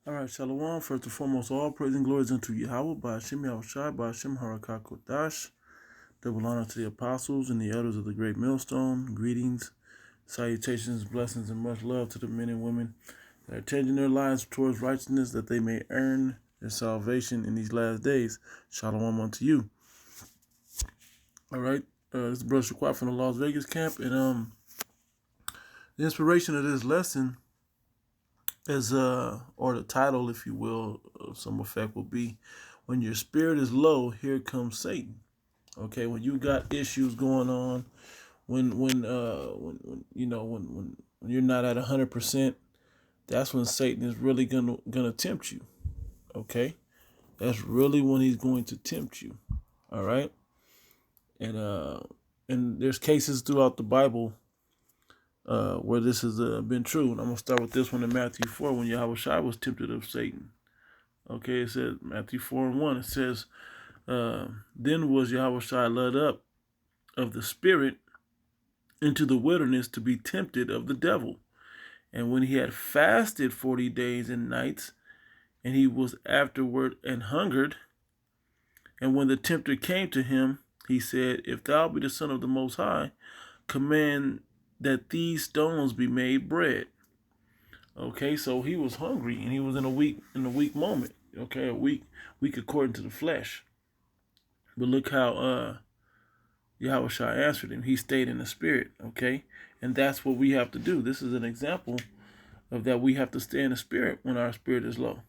All right, Shalom. First and foremost, all praise and glory is unto Yahweh, by Hashem Yahushai, by Hashem Harakakodash. Double honor to the apostles and the elders of the great millstone. Greetings, salutations, blessings, and much love to the men and women that are changing their lives towards righteousness that they may earn their salvation in these last days. Shalom unto you. All right, this is Brother Shaquat from the Las Vegas camp, and the inspiration of this lesson is or the title, if you will, of some effect will be, when your spirit is low, here comes Satan. Okay, when you got issues going on, when you're not at 100%, that's when Satan is really gonna tempt you. Okay, that's really when he's going to tempt you. All right, and there's cases throughout the Bible where this has been true. And I'm going to start with this one in Matthew 4, when Yahweh was tempted of Satan. Okay, it says, Matthew 4:1, it says, then was Yahweh led up of the Spirit into the wilderness to be tempted of the devil. And when he had fasted 40 days and nights, and he was afterward and hungered, and when the tempter came to him, he said, if thou be the Son of the Most High, command that these stones be made bread. Okay, so he was hungry and he was in a weak moment. Okay, a weak according to the flesh. But look how Yahweh answered him. He stayed in the spirit. Okay, and that's what we have to do. This is an example of that. We have to stay in the spirit when our spirit is low.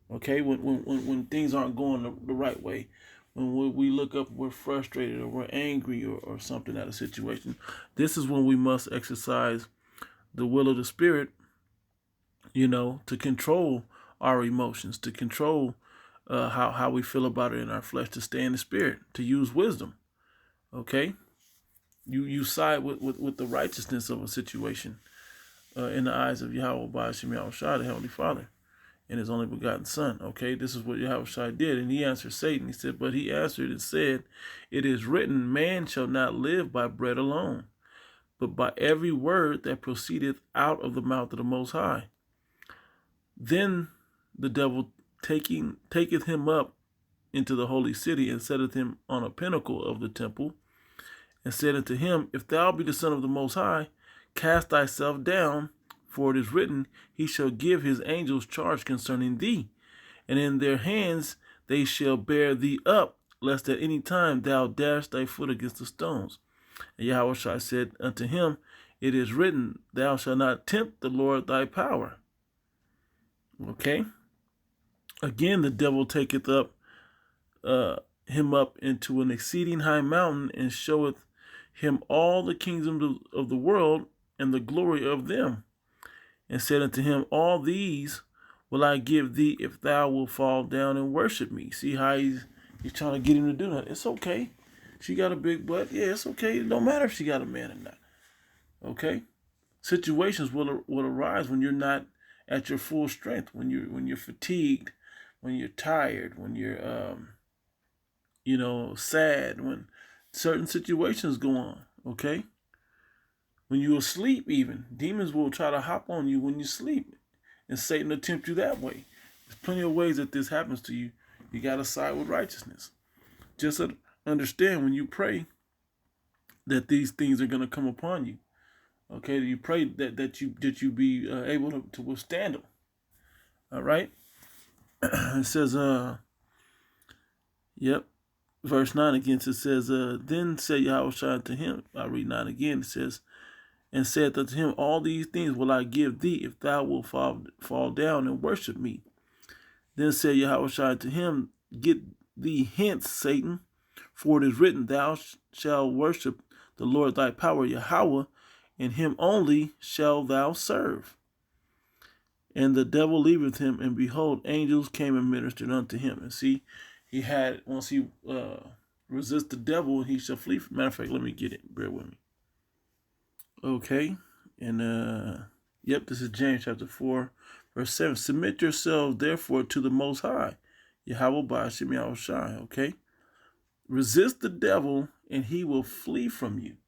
Okay, when things aren't going the right way. When we look up, we're frustrated or we're angry or something at a situation. This is when we must exercise the will of the Spirit, to control our emotions, to control how we feel about it in our flesh, to stay in the Spirit, to use wisdom. Okay? You side with the righteousness of a situation in the eyes of Yahweh by Hashem Yahushai, the Heavenly Father, and his only begotten Son. Okay, this is what Yahweh did. And he answered Satan. He said, but he answered and said, it is written, man shall not live by bread alone, but by every word that proceedeth out of the mouth of the Most High. Then the devil taketh him up into the holy city, and setteth him on a pinnacle of the temple, and said unto him, if thou be the Son of the Most High, cast thyself down, for it is written, he shall give his angels charge concerning thee, and in their hands they shall bear thee up, lest at any time thou dash thy foot against the stones. And Yahweh said unto him, it is written, thou shalt not tempt the Lord thy power. Okay. Again, the devil taketh him up into an exceeding high mountain, and showeth him all the kingdoms of the world and the glory of them, and said unto him, all these will I give thee if thou wilt fall down and worship me. See how he's trying to get him to do that. It's okay. She got a big butt. Yeah, it's okay. It don't matter if she got a man or not. Okay? Situations will arise when you're not at your full strength, when you're fatigued, when you're tired, when you're sad, when certain situations go on. Okay? When you're asleep, even demons will try to hop on you when you sleep, and Satan will tempt you that way. There's plenty of ways that this happens to you. You got to side with righteousness. Just understand when you pray that these things are going to come upon you. Okay, you pray that you be able to withstand them. All right. It says, verse 9 again. It says, then said Yahweh to him. I read 9 again. It says, and said unto him, all these things will I give thee if thou wilt fall down and worship me. Then said Yahweh to him, get thee hence, Satan, for it is written, thou shalt worship the Lord thy power, Yahweh, and him only shall thou serve. And the devil leaveth him, and behold, angels came and ministered unto him. And see, once he resist the devil, he shall flee. Matter of fact, let me get it. Bear with me. Okay, and this is James chapter 4, verse 7. Submit yourselves therefore to the Most High, Yahweh by Hashem Yahushai. Okay, resist the devil, and he will flee from you.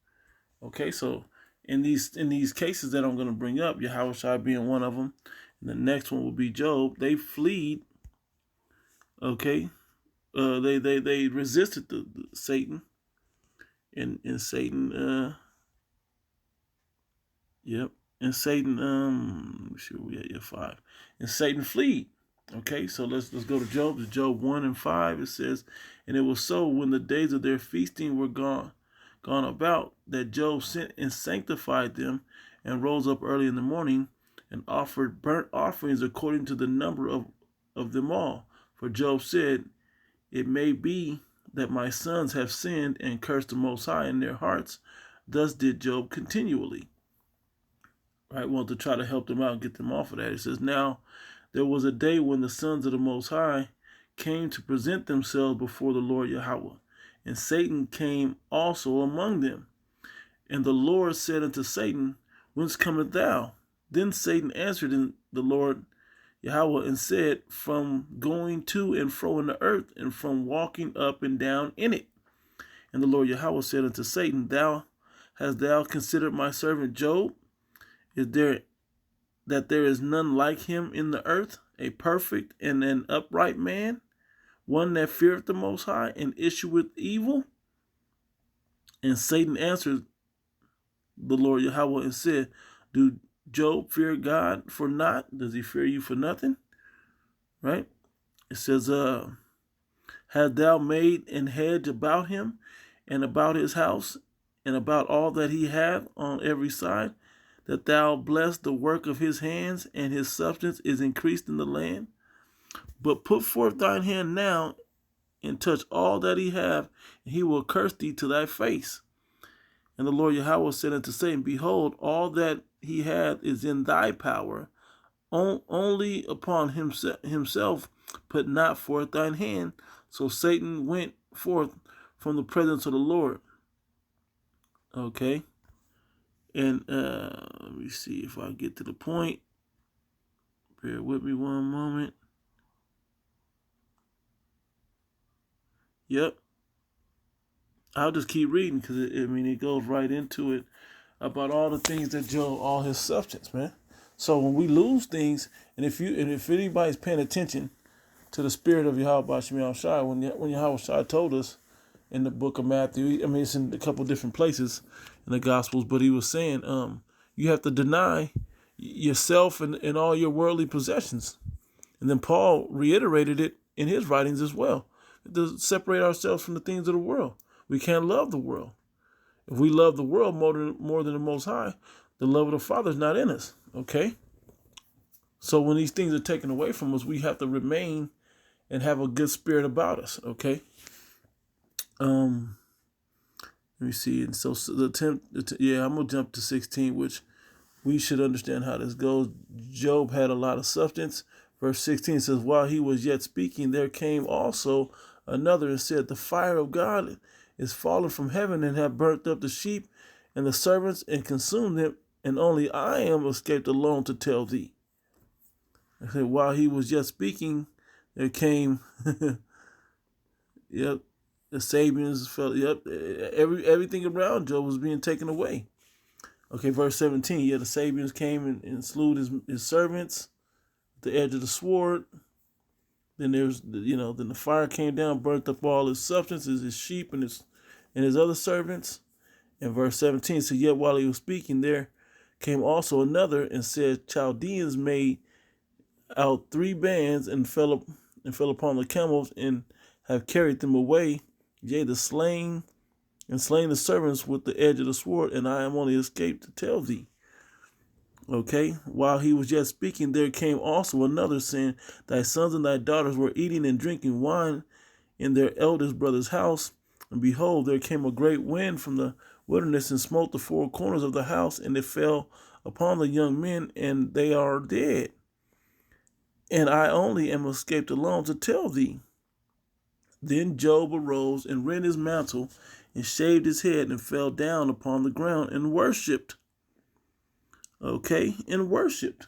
Okay, so in these cases that I'm going to bring up, Yahweh being one of them, And the next one will be Job. They fled. Okay. They resisted the Satan. And Satan, yep. And Satan, let me see where we at, yeah, 5. And Satan fled. Okay, so let's go to Job. To Job 1 and 5. It says, and it was so when the days of their feasting were gone about, that Job sent and sanctified them, and rose up early in the morning, and offered burnt offerings according to the number of them all. For Job said, it may be that my sons have sinned and cursed the Most High in their hearts. Thus did Job continually. Right, well, to try to help them out and get them off of that. It says, now there was a day when the sons of the Most High came to present themselves before the Lord Yahweh, and Satan came also among them. And the Lord said unto Satan, whence comest thou? Then Satan answered in the Lord Yahweh and said, from going to and fro in the earth, and from walking up and down in it. And the Lord Yahweh said unto Satan, hast thou considered my servant Job? Is there that there is none like him in the earth, a perfect and an upright man, one that feareth the Most High, and issueth evil? And Satan answered the Lord Yahweh and said, do Job fear God for naught? Does he fear you for nothing? Right? It says, hast thou made an hedge about him, and about his house, and about all that he hath on every side, that thou bless the work of his hands, and his substance is increased in the land? But put forth thine hand now, and touch all that he hath, and he will curse thee to thy face. And the Lord Yahweh said unto Satan, behold, all that he hath is in thy power. Only upon himself put not forth thine hand. So Satan went forth from the presence of the Lord. Okay. And let me see if I get to the point. Bear with me one moment. Yep. I'll just keep reading because it goes right into it about all the things that Job, all his substance, man. So when we lose things, and if anybody's paying attention to the spirit of Yahweh Shai, when Yahweh Shai told us in the book of Matthew, it's in a couple different places in the Gospels, but he was saying, you have to deny yourself and all your worldly possessions. And then Paul reiterated it in his writings as well, to separate ourselves from the things of the world. We can't love the world. If we love the world more than the Most High, the love of the Father is not in us. Okay? So when these things are taken away from us, we have to remain and have a good spirit about us. Okay? Let me see. And so I'm going to jump to 16, which we should understand how this goes. Job had a lot of substance. Verse 16 says, while he was yet speaking, there came also another and said, the fire of God is fallen from heaven, and have burnt up the sheep and the servants, and consumed them, and only I am escaped alone to tell thee. I said, while he was yet speaking, there came, yep, the Sabians fell, yep, everything around Job was being taken away. Okay, verse 17, yeah, the Sabians came and slew his servants at the edge of the sword. Then then the fire came down, burnt up all his substances, his sheep and his other servants. And verse 17 says, yet while he was speaking, there came also another and said, Chaldeans made out 3 bands and fell upon the camels, and have carried them away, yea, the slain the servants with the edge of the sword, and I am only escaped to tell thee. Okay, while he was yet speaking, there came also another, saying, thy sons and thy daughters were eating and drinking wine in their eldest brother's house. And behold, there came a great wind from the wilderness, and smote the 4 corners of the house, and it fell upon the young men, and they are dead. And I only am escaped alone to tell thee. Then Job arose and rent his mantle, and shaved his head, and fell down upon the ground, and worshipped. Okay, and worshipped.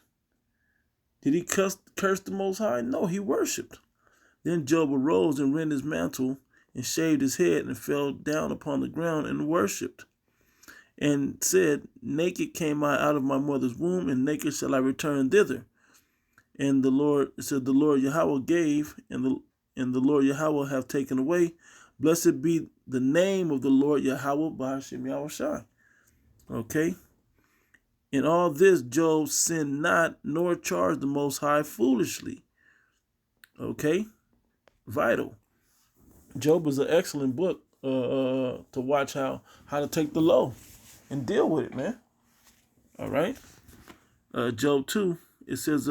Did he curse the Most High? No, he worshipped. Then Job arose and rent his mantle, and shaved his head, and fell down upon the ground, and worshipped. And said, naked came I out of my mother's womb, and naked shall I return thither. And the Lord, it said, the Lord Yahweh gave, and the Lord Yahweh have taken away. Blessed be the name of the Lord Yahweh B'Hashem Yahushai. Okay? In all this, Job sinned not, nor charged the Most High foolishly. Okay? Vital. Job is an excellent book to watch how to take the low and deal with it, man. All right? Job 2, it says,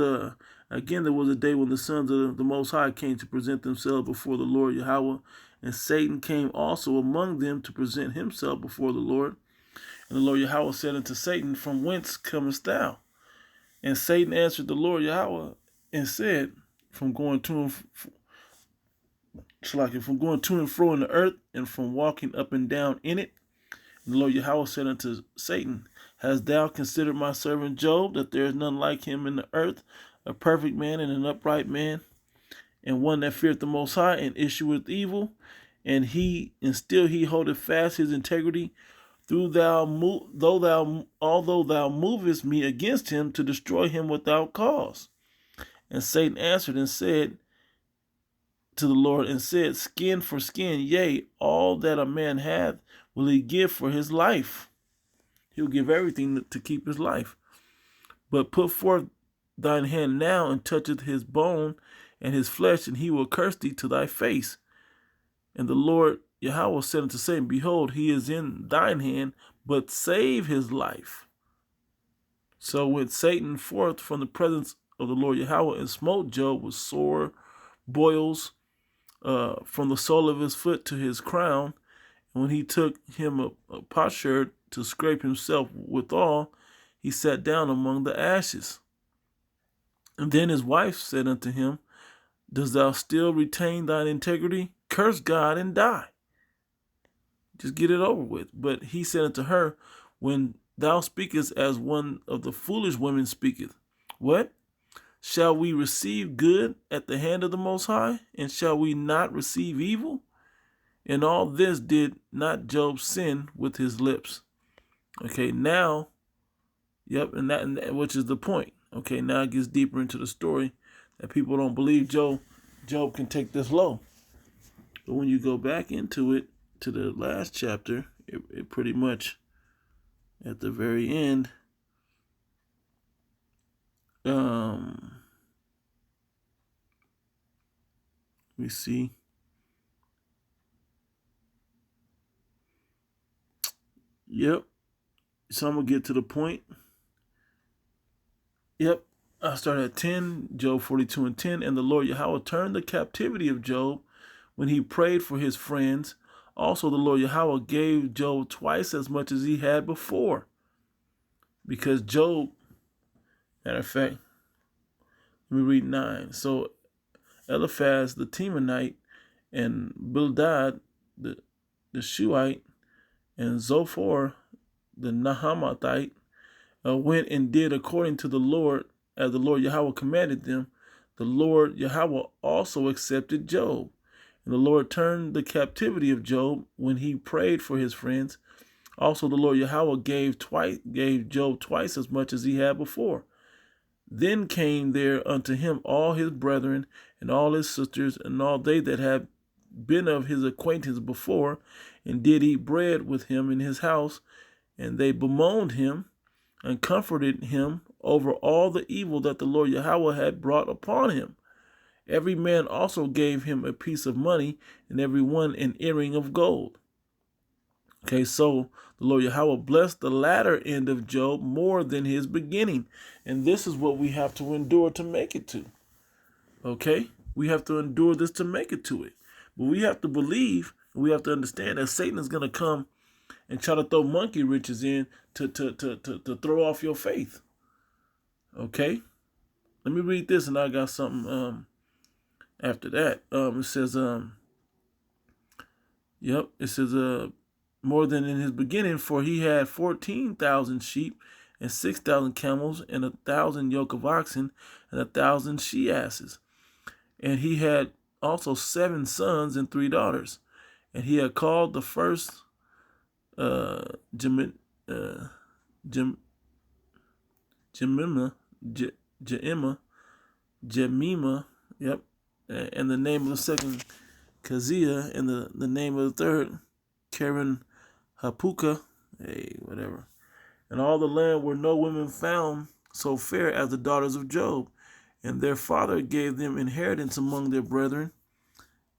again, there was a day when the sons of the Most High came to present themselves before the Lord Yahweh, and Satan came also among them to present himself before the Lord. And the Lord Yahweh said unto Satan, From whence comest thou? And Satan answered the Lord Yahweh and said, From going to and fro in the earth, and from walking up and down in it. And the Lord Yahweh said unto Satan, Hast thou considered my servant Job, that there is none like him in the earth, a perfect man and an upright man, and one that feareth the Most High, and issueth evil, and still he holdeth fast his integrity, although thou movest me against him to destroy him without cause. And Satan answered and said to the Lord, and said, Skin for skin, yea, all that a man hath will he give for his life. He'll give everything to keep his life. But put forth thine hand now, and toucheth his bone and his flesh, and he will curse thee to thy face. And the Lord Yahweh said unto Satan, Behold, he is in thine hand, but save his life. So went Satan forth from the presence of the Lord Yahweh, and smote Job with sore boils from the sole of his foot to his crown. And when he took him a potsherd to scrape himself withal, he sat down among the ashes. And then his wife said unto him, Dost thou still retain thine integrity? Curse God and die. Just get it over with. But he said unto her, When thou speakest as one of the foolish women speaketh, what? Shall we receive good at the hand of the Most High? And shall we not receive evil? In all this did not Job sin with his lips. Okay, now, and that which is the point. Okay, now it gets deeper into the story that people don't believe Job can take this low. But when you go back into it, to the last chapter, it pretty much, at the very end, let me see. Yep. So I'm going to get to the point. Yep. I start at 10, Job 42 and 10. And the Lord Yahweh turned the captivity of Job when he prayed for his friends. Also, the Lord Yahweh gave Job twice as much as he had before. Because Job, matter of fact, let me read 9. So Eliphaz the Temanite, and Bildad the Shuhite, and Zophar the Nahamathite went and did according to the Lord, as the Lord Yahweh commanded them. The Lord Yahweh also accepted Job. And the Lord turned the captivity of Job when he prayed for his friends. Also the Lord Yahweh gave Job twice as much as he had before. Then came there unto him all his brethren, and all his sisters, and all they that had been of his acquaintance before, and did eat bread with him in his house. And they bemoaned him, and comforted him over all the evil that the Lord Yahweh had brought upon him. Every man also gave him a piece of money, and every one an earring of gold. Okay, so the Lord Yahweh blessed the latter end of Job more than his beginning. And this is what we have to endure to make it to. Okay? We have to endure this to make it to it. But we have to believe, we have to understand that Satan is going to come and try to throw monkey riches in to throw off your faith. Okay? Let me read this, and I got something after that. It says, it says, more than in his beginning, for he had 14,000 sheep, and 6,000 camels, and 1,000 yoke of oxen, and 1,000 she-asses. And he had also 7 sons and 3 daughters. And he had called the first Jemima, Jemima, yep, and the name of the second Keziah, and the name of the third Karen Hapuka, hey, whatever. And all the land were no women found so fair as the daughters of Job, and their father gave them inheritance among their brethren.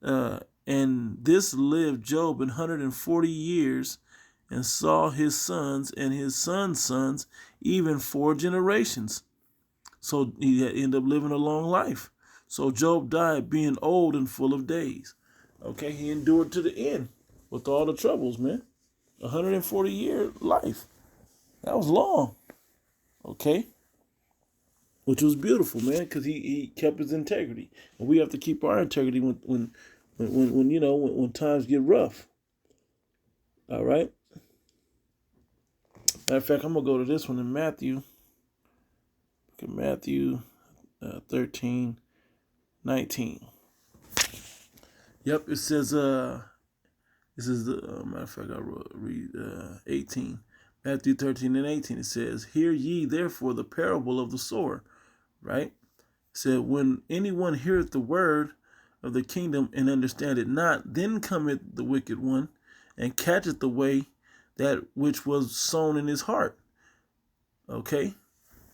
And this lived Job 140 years, and saw his sons and his sons' sons, even 4 generations. So he ended up living a long life. So Job died being old and full of days. Okay, he endured to the end with all the troubles, man. 140-year life. That was long. Okay. Which was beautiful, man, because he kept his integrity. And we have to keep our integrity when when times get rough. All right. Matter of fact, I'm gonna go to this one in Matthew. Look at Matthew 13:19. Yep, it says this is the matter of fact, I read 18. Matthew 13:18. It says, "Hear ye therefore the parable of the sower." Right? It said, "When anyone heareth the word of the kingdom and understand it not, then cometh the wicked one and catcheth away that which was sown in his heart." Okay?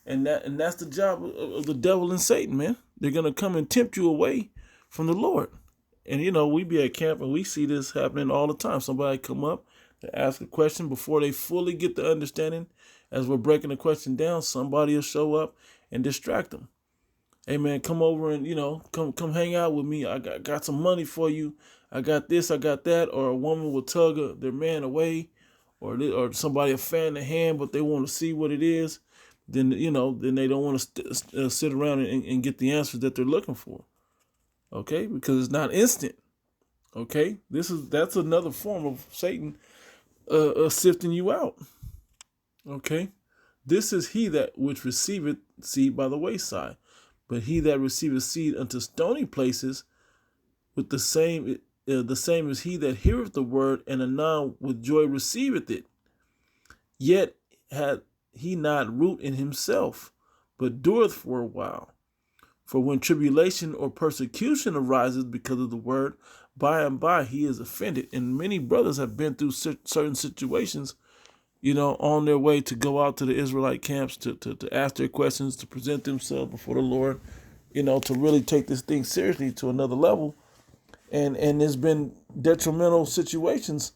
And that's the job of the devil and Satan, man. They're gonna come and tempt you away from the Lord. And we be at camp and we see this happening all the time. Somebody come up to ask a question before they fully get the understanding. As we're breaking the question down, somebody will show up and distract them. Hey man, come over and come hang out with me. I got some money for you. I got this, I got that. Or a woman will tug their man away, or somebody will fan the hand, but they want to see what it is. Then then they don't want to sit around and get the answers that they're looking for. Okay, because it's not instant. Okay, that's another form of Satan sifting you out. Okay, this is he that which receiveth seed by the wayside, but he that receiveth seed unto stony places, with the same is he that heareth the word, and anon with joy receiveth it. Yet had he not root in himself, but dureth for a while. For when tribulation or persecution arises because of the word, by and by he is offended. And many brothers have been through certain situations, on their way to go out to the Israelite camps to ask their questions, to present themselves before the Lord, to really take this thing seriously to another level. And there's been detrimental situations,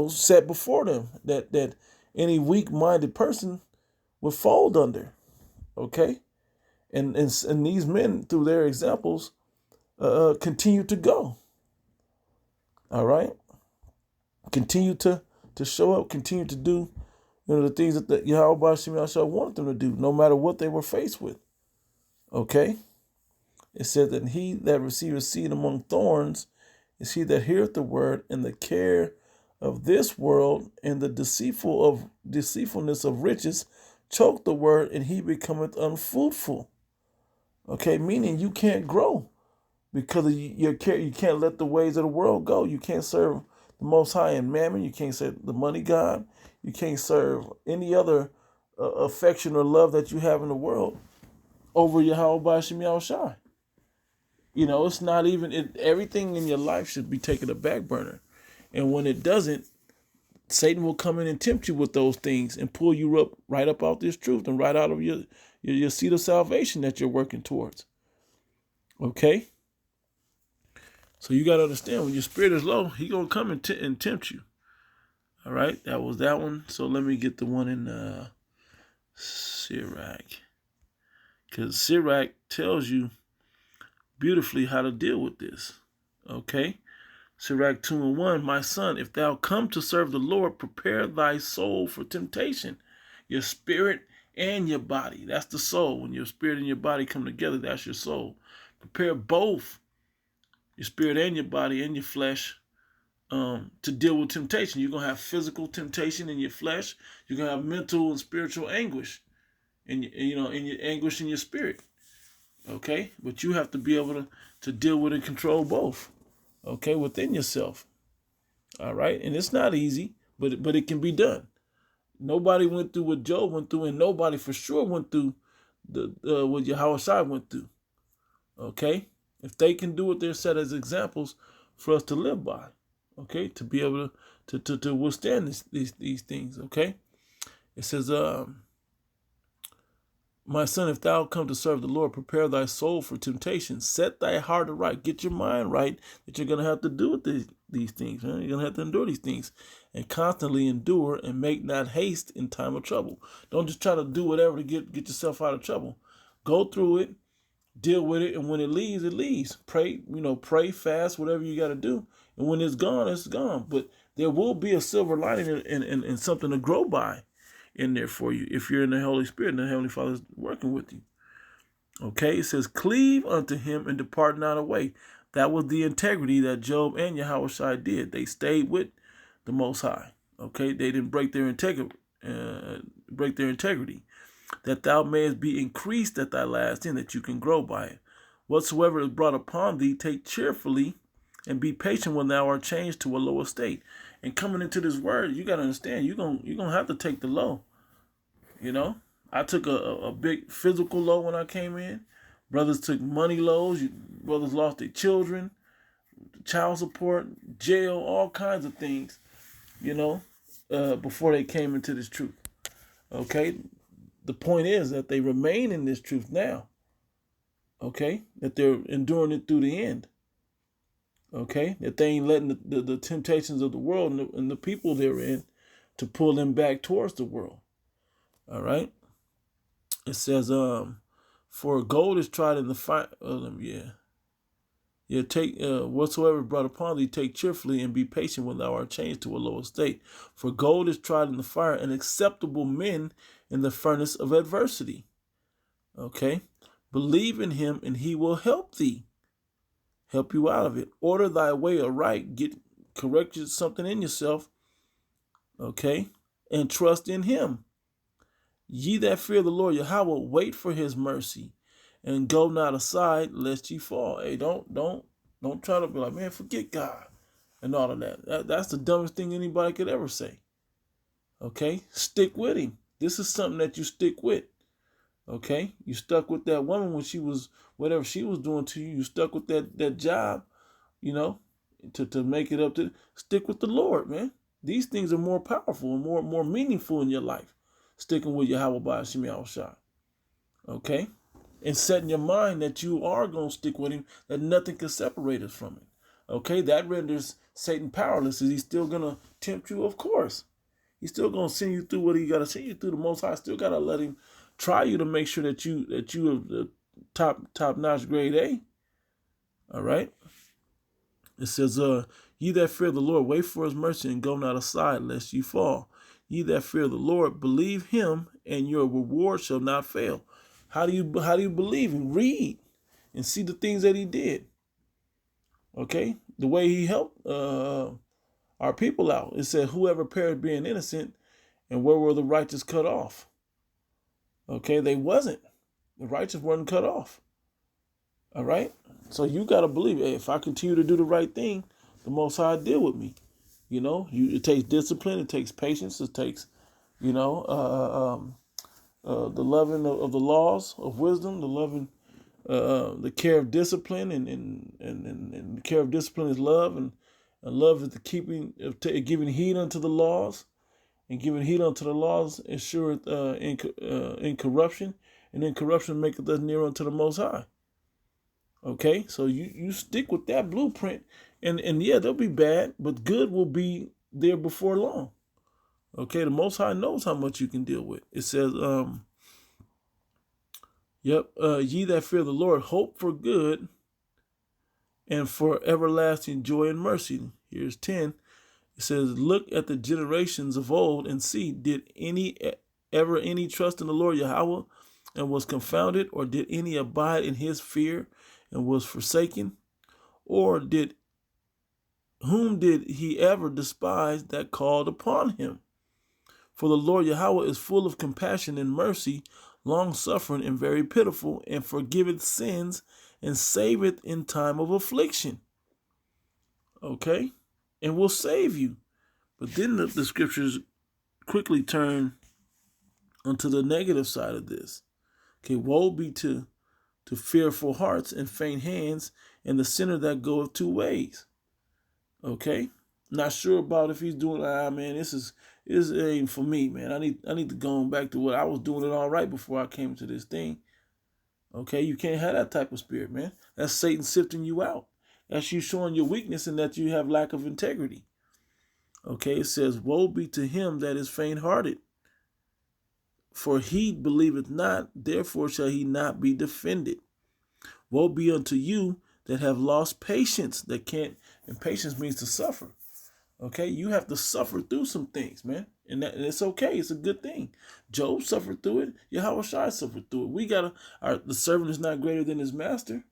set before them that any weak-minded person would fold under. Okay? And these men, through their examples, continue to go. All right? Continue to show up, continue to do the things that Yahweh Shemashah wanted them to do, no matter what they were faced with. Okay? It said that he that receiveth seed among thorns is he that heareth the word, and the care of this world and the deceitfulness of riches choke the word, and he becometh unfruitful. Okay, meaning you can't grow because of your care. You can't let the ways of the world go. You can't serve the Most High in mammon. You can't serve the money god. You can't serve any other affection or love that you have in the world over Yahweh Shem Yahushai. It's not even, everything in your life should be taken a back burner. And when it doesn't, Satan will come in and tempt you with those things and pull you up right up out this truth and right out of your seat of salvation that you're working towards. Okay? So you got to understand, when your spirit is low, he's going to come and tempt you. All right? That was that one. So let me get the one in Sirach. Because Sirach tells you beautifully how to deal with this. Okay? Sirach 2:1, my son, if thou come to serve the Lord, prepare thy soul for temptation, your spirit and your body. That's the soul. When your spirit and your body come together, that's your soul. Prepare both, your spirit and your body and your flesh, to deal with temptation. You're going to have physical temptation in your flesh. You're going to have mental and spiritual anguish, in your anguish in your spirit. Okay? But you have to be able to deal with and control both. Okay, within yourself. All right, and it's not easy, but it can be done. Nobody went through what Job went through, and nobody for sure went through what Yahweh went through. Okay, if they can do it, they're set as examples for us to live by. Okay, to be able to withstand these things. Okay, it says, my son, if thou come to serve the Lord, prepare thy soul for temptation. Set thy heart aright. Get your mind right that you're going to have to do with these things. Man. You're going to have to endure these things. And constantly endure and make not haste in time of trouble. Don't just try to do whatever to get yourself out of trouble. Go through it, deal with it, and when it leaves, it leaves. Pray, pray, fast, whatever you got to do. And when it's gone, it's gone. But there will be a silver lining and something to grow by in there for you if you're in the Holy Spirit and the Heavenly Father is working with you. Okay, it says, cleave unto him and depart not away. That was the integrity that Job and Yahweh did. They stayed with the Most High. Okay, they didn't break their integrity. That thou mayest be increased at thy last end, that you can grow by it. Whatsoever is brought upon thee, take cheerfully, and be patient when thou art changed to a lower state. And coming into this word, you got to understand, you're gonna have to take the low. I took a big physical low when I came in. Brothers took money lows. Brothers lost their children, child support, jail, all kinds of things, before they came into this truth. Okay? The point is that they remain in this truth now. Okay? That they're enduring it through the end. Okay? That they ain't letting the temptations of the world and the people they're in to pull them back towards the world. All right? It says, for gold is tried in the fire. Take whatsoever brought upon thee, take cheerfully, and be patient when thou art changed to a lower state. For gold is tried in the fire, and acceptable men in the furnace of adversity. Okay? Believe in him, and he will help thee. Help you out of it. Order thy way aright. Correct something in yourself. Okay? And trust in him. Ye that fear the Lord Yahweh, wait for his mercy, and go not aside lest ye fall. Hey, don't try to be like, man, forget God and all of that. That's the dumbest thing anybody could ever say. Okay? Stick with him. This is something that you stick with. Okay? You stuck with that woman when she was, whatever she was doing to you. You stuck with that job, to make it up to. Stick with the Lord, man. These things are more powerful and more meaningful in your life. Sticking with Yahweh by Hashem Yahushua. Okay? And setting your mind that you are going to stick with him, that nothing can separate us from it. Okay? That renders Satan powerless. Is he still going to tempt you? Of course. He's still going to send you through what he got to send you through. The Most High still got to let him try you to make sure that you are the top-notch grade A. All right? It says, ye that fear the Lord, wait for his mercy and go not aside lest you fall. Ye that fear the Lord, believe him, and your reward shall not fail. How do you believe him? Read and see the things that he did. Okay? The way he helped our people out. It said, whoever perished being innocent, and where were the righteous cut off? Okay? They wasn't. The righteous weren't cut off. All right? So you got to believe, hey, if I continue to do the right thing, the Most High deal with me. It takes discipline. It takes patience. It takes, the loving of the laws of wisdom, the loving, the care of discipline, and the care of discipline is love, and love is the giving heed unto the laws, and giving heed unto the laws ensureth incorruption, and incorruption maketh us near unto the Most High. Okay, so you stick with that blueprint, and yeah, they'll be bad, but good will be there before long. Okay, the Most High knows how much you can deal with. It says, ye that fear the Lord, hope for good and for everlasting joy and mercy. Here's 10. It says, look at the generations of old and see, did any trust in the Lord Yahweh and was confounded, or did any abide in his fear and was forsaken? Or whom did he ever despise that called upon him? For the Lord Yahweh is full of compassion and mercy, long-suffering and very pitiful, and forgiveth sins and saveth in time of affliction. Okay? And will save you. But then the scriptures quickly turn onto the negative side of this. Okay, woe be to fearful hearts and faint hands, and the sinner that goeth two ways. Okay, not sure about if he's doing. Man, this ain't for me, man. I need to go back to what I was doing it all right before I came to this thing. Okay, you can't have that type of spirit, man. That's Satan sifting you out. That's you showing your weakness and that you have lack of integrity. Okay, it says, woe be to him that is faint-hearted, for he believeth not, therefore shall he not be defended. Woe be unto you that have lost patience, that can't, and patience means to suffer. Okay, you have to suffer through some things, man, and it's okay. It's a good thing. Job suffered through it. Yahweh Shai suffered through it. We gotta. The servant is not greater than his master,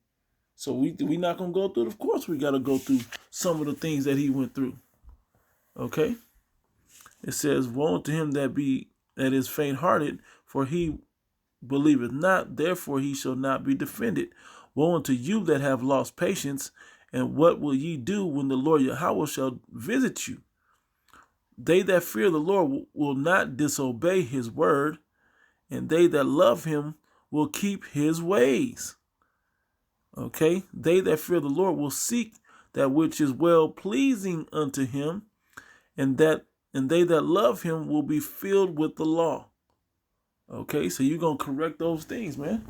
so we not gonna go through it. Of course, we gotta go through some of the things that he went through. Okay, it says, "Woe unto him that is faint-hearted, for he believeth not; therefore he shall not be defended. Woe unto you that have lost patience, and what will ye do when the Lord Yahweh shall visit you? They that fear the Lord will not disobey his word, and they that love him will keep his ways." Okay? They that fear the Lord will seek that which is well pleasing unto him, and they that love him will be filled with the law. Okay, so you're gonna correct those things, man.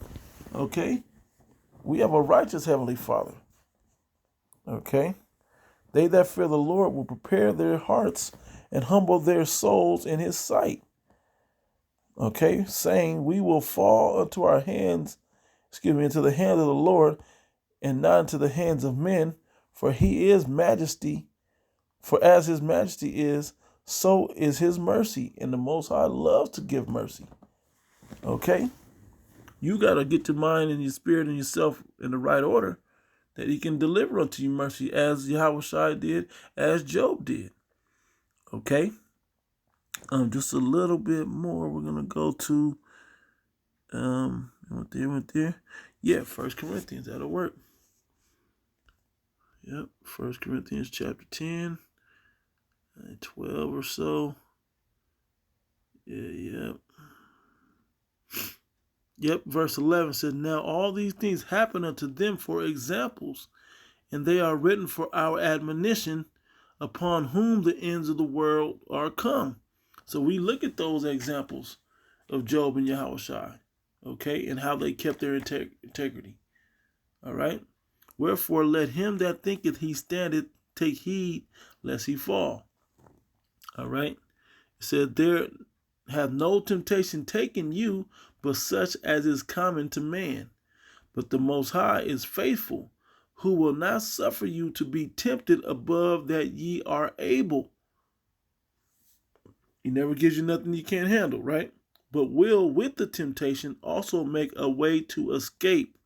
Okay? We have a righteous Heavenly Father. Okay? They that fear the Lord will prepare their hearts and humble their souls in his sight. Okay? Saying, we will fall into our hands, into the hand of the Lord, and not into the hands of men, for he is majesty. For as his majesty is, so is his mercy, and the Most High loves to give mercy. Okay? You got to get your mind and your spirit and yourself in the right order, that he can deliver unto you mercy, as Yahweh Shai did, as Job did. Okay? Just a little bit more. We're going to go to, went there. Yeah, 1 Corinthians. That'll work. Yep, 1 Corinthians chapter 10, 12 or so. Yeah. Yep, verse 11 says, now all these things happen unto them for examples, and they are written for our admonition, upon whom the ends of the world are come. So we look at those examples of Job and Yahweh Shai, okay, and how they kept their integrity. All right. Wherefore let him that thinketh he standeth take heed lest he fall. All right. It said, there hath no temptation taken you, but such as is common to man. But the Most High is faithful, who will not suffer you to be tempted above that ye are able. He never gives you nothing you can't handle, right? But will with the temptation also make a way to escape,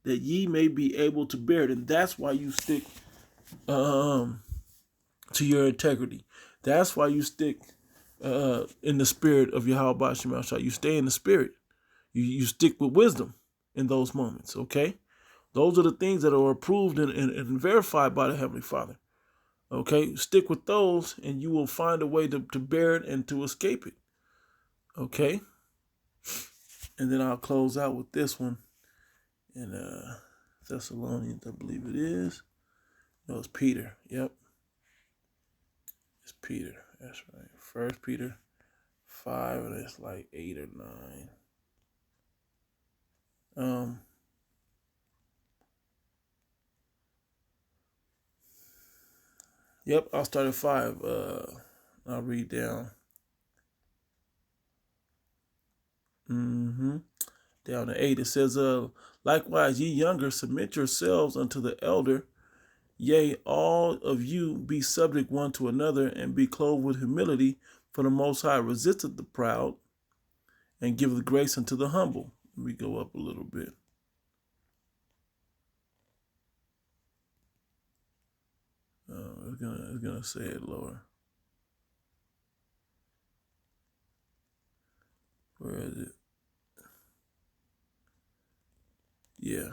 that ye may be able to bear it. And that's why you stick to your integrity. That's why you stick in the spirit of Yahweh B'Shem Shai. You stay in the spirit. You stick with wisdom in those moments, okay? Those are the things that are approved and verified by the Heavenly Father. Okay? Stick with those and you will find a way to bear it and to escape it. Okay? And then I'll close out with this one in Thessalonians, I believe it is. No, it's Peter. Yep. It's Peter. That's right. 1 Peter 5, and it's like 8 or 9. Yep, I'll start at 5. I'll read down. Down to 8. It says, likewise, ye younger, submit yourselves unto the elder. Yea, all of you be subject one to another, and be clothed with humility, for the Most High resisteth the proud, and giveth grace unto the humble. Let me go up a little bit. It's gonna say it lower. Where is it? Yeah.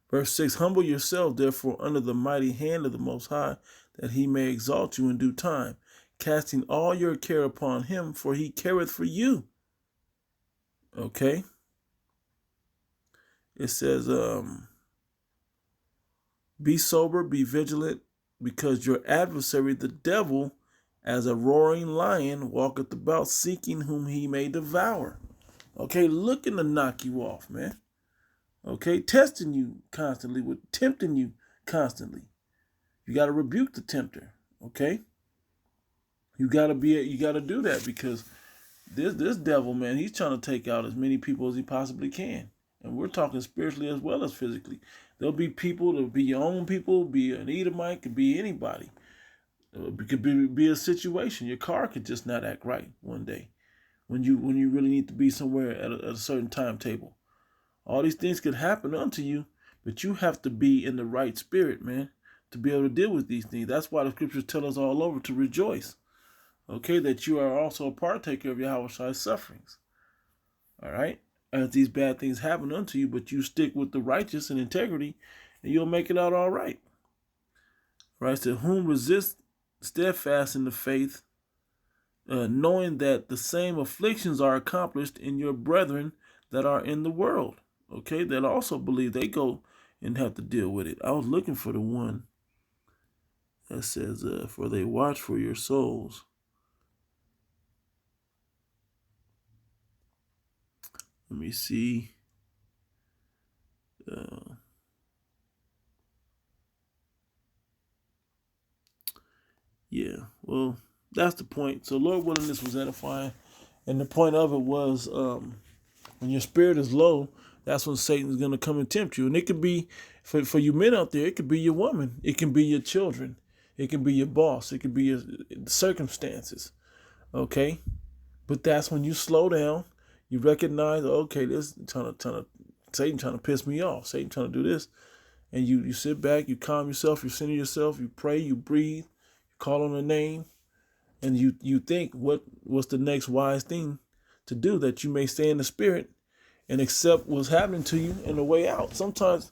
Verse 6, humble yourself, therefore, under the mighty hand of the Most High, that he may exalt you in due time, casting all your care upon him, for he careth for you. Okay? It says, be sober, be vigilant, because your adversary, the devil, as a roaring lion, walketh about seeking whom he may devour. Okay, looking to knock you off, man. Okay, testing you constantly, tempting you constantly. You got to rebuke the tempter. Okay, you got to do that, because this devil, man, he's trying to take out as many people as he possibly can, and we're talking spiritually as well as physically. There'll be people, there'll be your own people, be an Edomite, could be anybody. It could be a situation. Your car could just not act right one day when you really need to be somewhere at a certain timetable. All these things could happen unto you, but you have to be in the right spirit, man, to be able to deal with these things. That's why the scriptures tell us all over to rejoice. Okay, that you are also a partaker of Yahweh's sufferings. All right, as these bad things happen unto you, but you stick with the righteous and integrity, and you'll make it out all right. Right? So whom resist steadfast in the faith, knowing that the same afflictions are accomplished in your brethren that are in the world. Okay, that also believe, they go and have to deal with it. I was looking for the one that says, for they watch for your souls. Let me see. Yeah, well, that's the point. So Lord willing, this was edifying. And the point of it was, when your spirit is low, that's when Satan's going to come and tempt you. And it could be, for you men out there, it could be your woman. It can be your children. It can be your boss. It could be your circumstances. Okay? But that's when you slow down. You recognize, okay, this Satan trying to piss me off. Satan trying to do this. And you sit back, you calm yourself, you center yourself, you pray, you breathe, you call on a name, and you think what's the next wise thing to do, that you may stay in the spirit and accept what's happening to you and the way out. Sometimes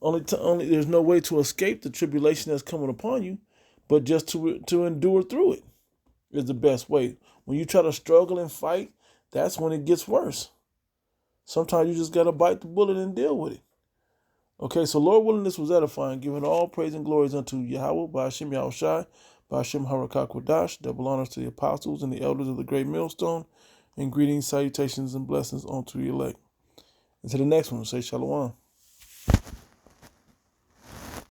only there's no way to escape the tribulation that's coming upon you, but just to endure through it is the best way. When you try to struggle and fight, that's when it gets worse. Sometimes you just got to bite the bullet and deal with it. Okay, so Lord willing, this was edifying, giving all praise and glories unto Yahweh, by Hashem Yahushai, by Hashem Harakah Kodash, double honors to the apostles and the elders of the great millstone, and greetings, salutations, and blessings unto the elect. And to the next one, say Shalom.